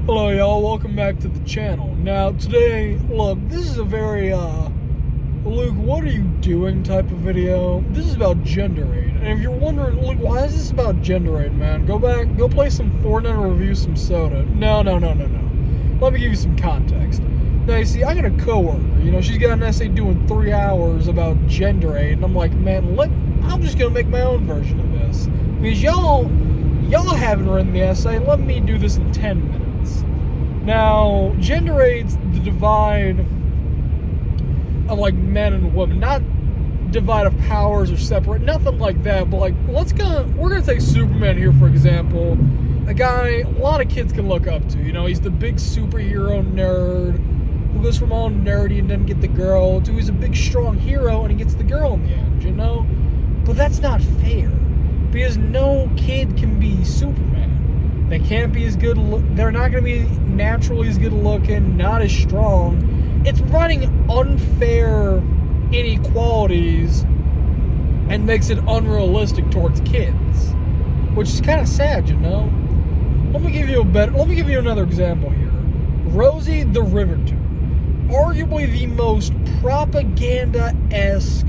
Hello y'all, welcome back to the channel. Now today, look, this is a very, Luke, what are you doing type of video. This is about Gender Aid. And if you're wondering, Luke, why is this about Gender Aid, man? Go back, go play some Fortnite and review some soda. No. Let me give you some context. Now you see, I got a coworker, she's got an essay doing 3 hours about Gender Aid, and I'm like, man, I'm just gonna make my own version of this. Because y'all haven't written the essay, let me do this in 10 minutes. Now, Gender Aid's the divide of like men and women, not divide of powers or separate, nothing like that, but like, we're gonna take Superman here, for example, a guy a lot of kids can look up to, he's the big superhero nerd, who goes from all nerdy and doesn't get the girl, to he's a big strong hero and he gets the girl in the end, but that's not fair, because no kid can be Superman. They can't be as good, they're not going to be naturally as good looking, not as strong. It's providing unfair inequalities and makes it unrealistic towards kids, which is kind of sad, Let me give you another example here. Rosie the Riveter, arguably the most propaganda-esque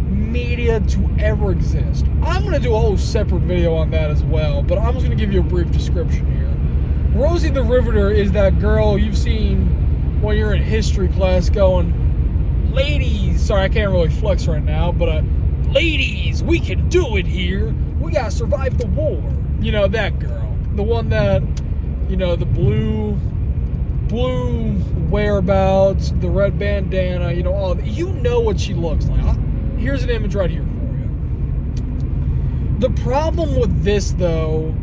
media to ever exist. I'm going to do a whole separate video on that as well, but I'm just going to give you a brief description here. Rosie the Riveter is that girl you've seen when you're in history class going, ladies, sorry, I can't really flex right now, but ladies, we can do it here. We got to survive the war. That girl. The one that, the blue whereabouts, the red bandana, all that. You know what she looks like. Here's an image right here for you. The problem with this, though,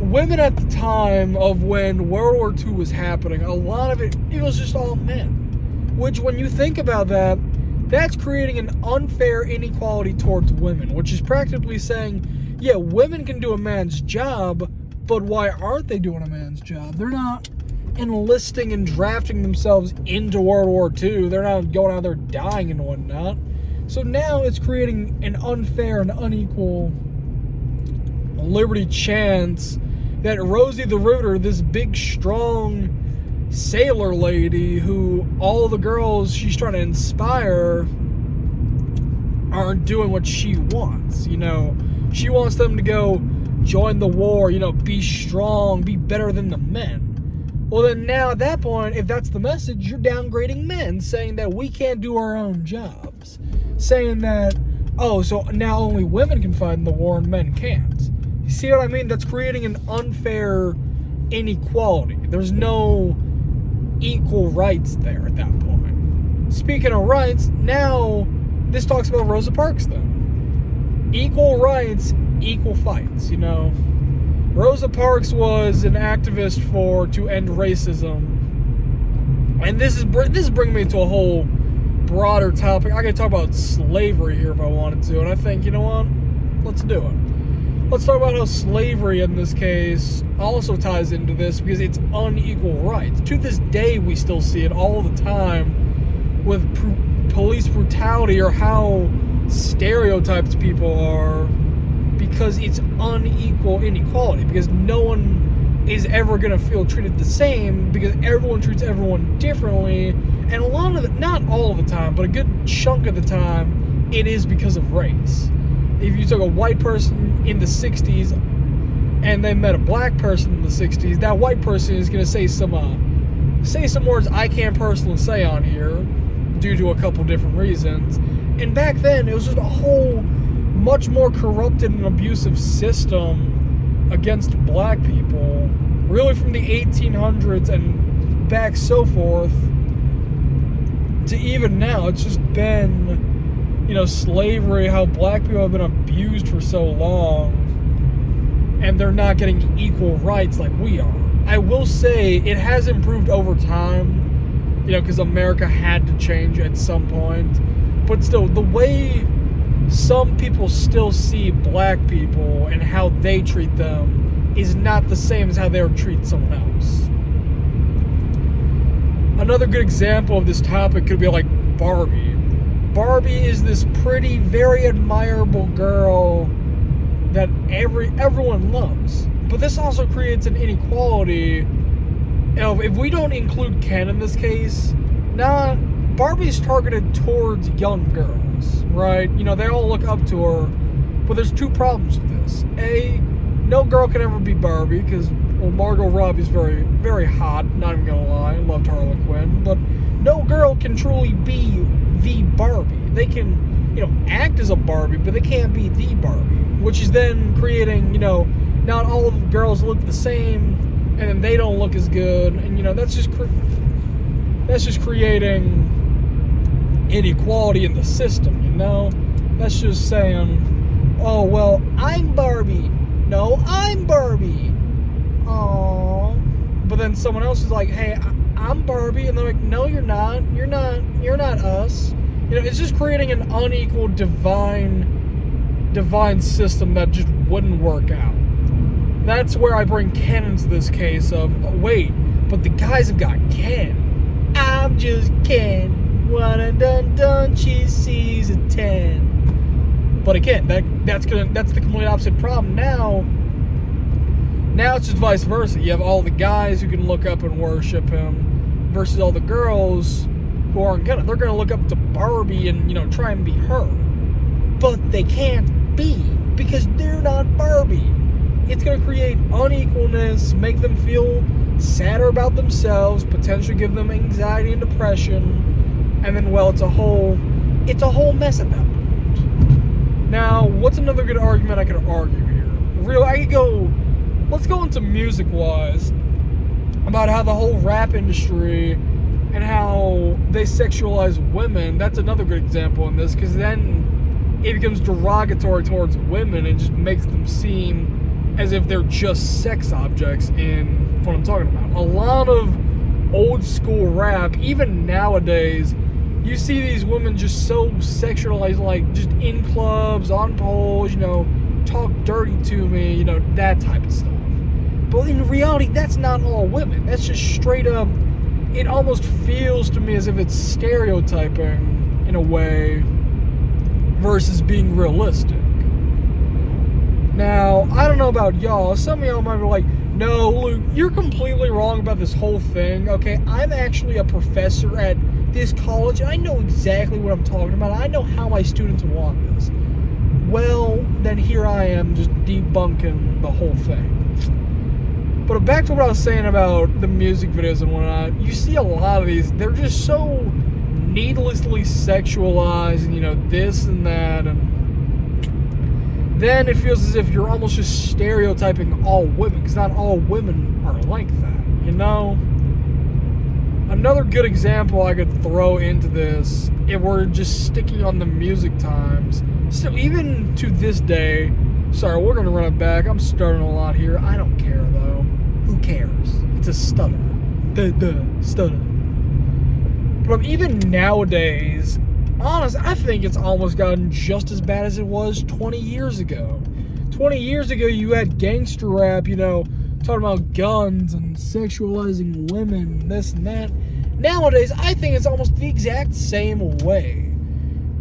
women at the time of when World War II was happening, a lot of it was just all men. Which, when you think about that, that's creating an unfair inequality towards women, which is practically saying, yeah, women can do a man's job, but why aren't they doing a man's job? They're not enlisting and drafting themselves into World War II. They're not going out there dying and whatnot. So now it's creating an unfair and unequal liberty chance that Rosie the Riveter, this big, strong sailor lady who all the girls she's trying to inspire aren't doing what she wants. She wants them to go join the war, be strong, be better than the men. Well, then now at that point, if that's the message, you're downgrading men, saying that we can't do our own jobs. Saying that, so now only women can fight in the war and men can't. You see what I mean? That's creating an unfair inequality. There's no equal rights there at that point. Speaking of rights, now this talks about Rosa Parks then. Equal rights, equal fights, Rosa Parks was an activist to end racism. And this is bringing me to a whole broader topic. I could talk about slavery here if I wanted to, and I think, let's do it. Let's talk about how slavery in this case also ties into this, because it's unequal rights. To this day, we still see it all the time with police brutality, or how stereotyped people are, because it's unequal inequality, because no one is ever going to feel treated the same, because everyone treats everyone differently. And a lot of it, not all of the time, but a good chunk of the time, it is because of race. If you took a white person in the 60s and they met a black person in the 60s, that white person is going to say some words I can't personally say on here due to a couple different reasons. And back then, it was just a whole much more corrupted and abusive system against black people, really from the 1800s and back so forth to even now. It's just been, slavery, how black people have been abused for so long, and they're not getting equal rights like we are. I will say it has improved over time, because America had to change at some point, but still, the way some people still see black people and how they treat them is not the same as how they would treat someone else. Another good example of this topic could be like Barbie. Barbie is this pretty, very admirable girl that everyone loves. But this also creates an inequality. If we don't include Ken in this case, now Barbie's targeted towards young girls, right? They all look up to her. But there's two problems with this. A, no girl can ever be Barbie because, Margot Robbie's very, very hot. Not even gonna lie, loved Harley Quinn. But no girl can truly be the Barbie. They can, act as a Barbie, but they can't be the Barbie. Which is then creating, not all of the girls look the same, and then they don't look as good, and that's just creating inequality in the system. That's just saying, oh well, I'm Barbie. No, I'm Barbie. Aww. But then someone else is like, hey, I'm Barbie, and they're like, no, you're not. You're not us. It's just creating an unequal divine system that just wouldn't work out. That's where I bring Ken into this case of, wait, but the guys have got Ken. I'm just Ken. One and done, she sees a 10. But again, that's the complete opposite problem. Now it's just vice versa. You have all the guys who can look up and worship him versus all the girls who aren't they're gonna look up to Barbie and, try and be her. But they can't be because they're not Barbie. It's going to create unequalness, make them feel sadder about themselves, potentially give them anxiety and depression, and then, well, it's a whole mess at that point. Now, what's another good argument I could argue here? Let's go into music-wise, about how the whole rap industry and how they sexualize women. That's another good example in this, because then it becomes derogatory towards women and just makes them seem as if they're just sex objects in what I'm talking about. A lot of old school rap, even nowadays, you see these women just so sexualized, like just in clubs, on poles, talk dirty to me, that type of stuff. But in reality, that's not all women. That's just straight up, it almost feels to me as if it's stereotyping in a way versus being realistic. Now, I don't know about y'all. Some of y'all might be like, no, Luke, you're completely wrong about this whole thing, okay? I'm actually a professor at this college, and I know exactly what I'm talking about. I know how my students want this. Well, then here I am just debunking the whole thing. But back to what I was saying about the music videos and whatnot, you see a lot of these, they're just so needlessly sexualized and, this and that, and then it feels as if you're almost just stereotyping all women, because not all women are like that, Another good example I could throw into this, if we're just sticking on the music times, still, even to this day, sorry, we're going to run it back, I'm starting a lot here, I don't care though, who cares, it's a stutter, stutter. But even nowadays, honestly, I think it's almost gotten just as bad as it was 20 years ago. 20 years ago, you had gangster rap, talking about guns and sexualizing women, this and that. Nowadays, I think it's almost the exact same way.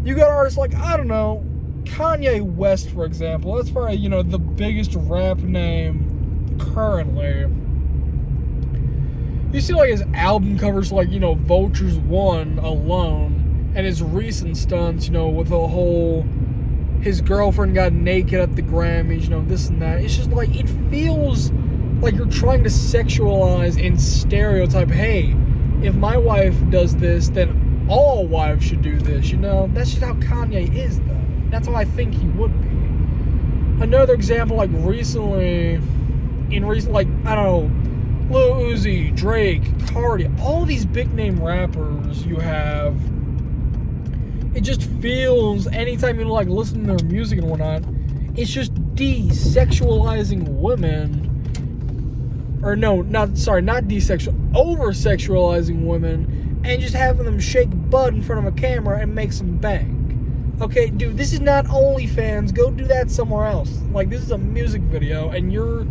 You got artists like, I don't know, Kanye West, for example. That's probably, the biggest rap name currently. You see, his album covers, Vultures 1 alone. And his recent stunts, with the whole, his girlfriend got naked at the Grammys, this and that. It's just it feels like you're trying to sexualize and stereotype, hey, if my wife does this, then all wives should do this, That's just how Kanye is, though. That's how I think he would be. Another example, recently, I don't know, Lil Uzi, Drake, Cardi, all these big name rappers you have, it just feels, anytime you listen to their music and whatnot, it's just desexualizing women. Or no, not over-sexualizing women, and just having them shake butt in front of a camera and make some bank. Okay, dude, this is not OnlyFans. Go do that somewhere else. This is a music video, and you're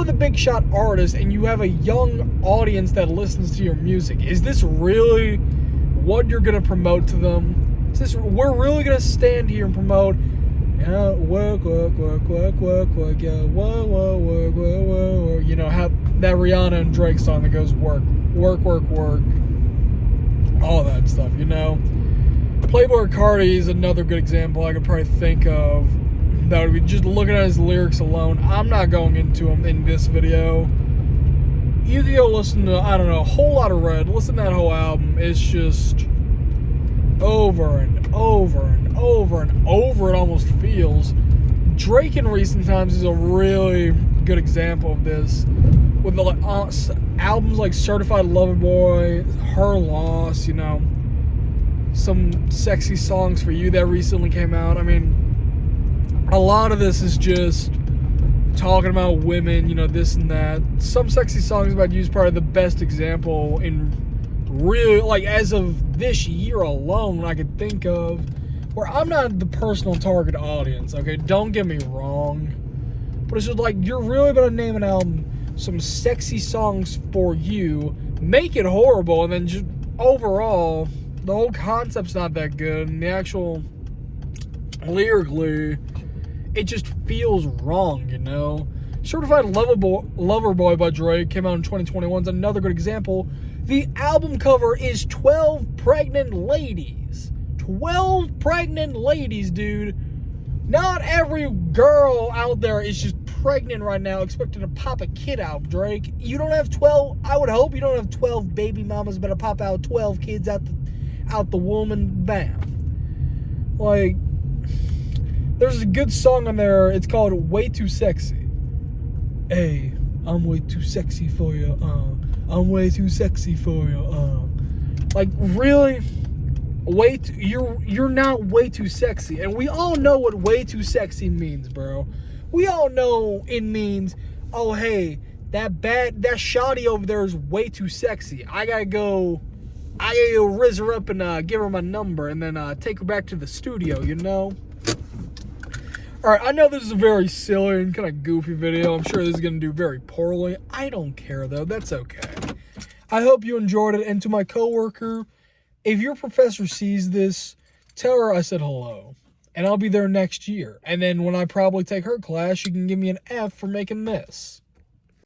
the big shot artist, and you have a young audience that listens to your music. Is this really what you're gonna promote to them? We're really going to stand here and promote, Work, yeah, work. You know, how that Rihanna and Drake song that goes work. All that stuff, you know. Playboi Carti is another good example I could probably think of that would be just looking at his lyrics alone. I'm not going into them in this video. You can go listen to, I don't know, a whole lot of Red. Listen to that whole album. It's just over and over and over and over it almost feels. Drake in recent times is a really good example of this. With the albums like Certified Lover Boy, Her Loss, you know, some Sexy Songs for You that recently came out. I mean, a lot of this is just talking about women, you know, this and that. Some Sexy Songs About You is probably the best example in really, like, as of this year alone, I could think of, where I'm not the personal target audience, okay? Don't get me wrong. But it's just like, you're really going to name an album some sexy songs for you, make it horrible, and then just overall, the whole concept's not that good, and the actual lyrically, it just feels wrong, you know? Certified Lover Boy by Drake came out in 2021 is another good example. The album cover is 12 pregnant ladies. 12 pregnant ladies, dude. Not every girl out there is just pregnant right now expecting to pop a kid out, Drake. You don't have 12, I would hope you don't have 12 baby mamas better pop out 12 kids out the womb and bam. Like, there's a good song on there, it's called Way Too Sexy. Hey, I'm way too sexy for you, I'm way too sexy for you, Like, really? You're not way too sexy. And we all know what way too sexy means, bro. We all know it means, oh, hey, that shawty over there is way too sexy. I gotta go rizz her up and give her my number and then take her back to the studio, you know? Alright, I know this is a very silly and kind of goofy video. I'm sure this is going to do very poorly. I don't care, though. That's okay. I hope you enjoyed it. And to my coworker, if your professor sees this, tell her I said hello. And I'll be there next year. And then when I probably take her class, she can give me an F for making this.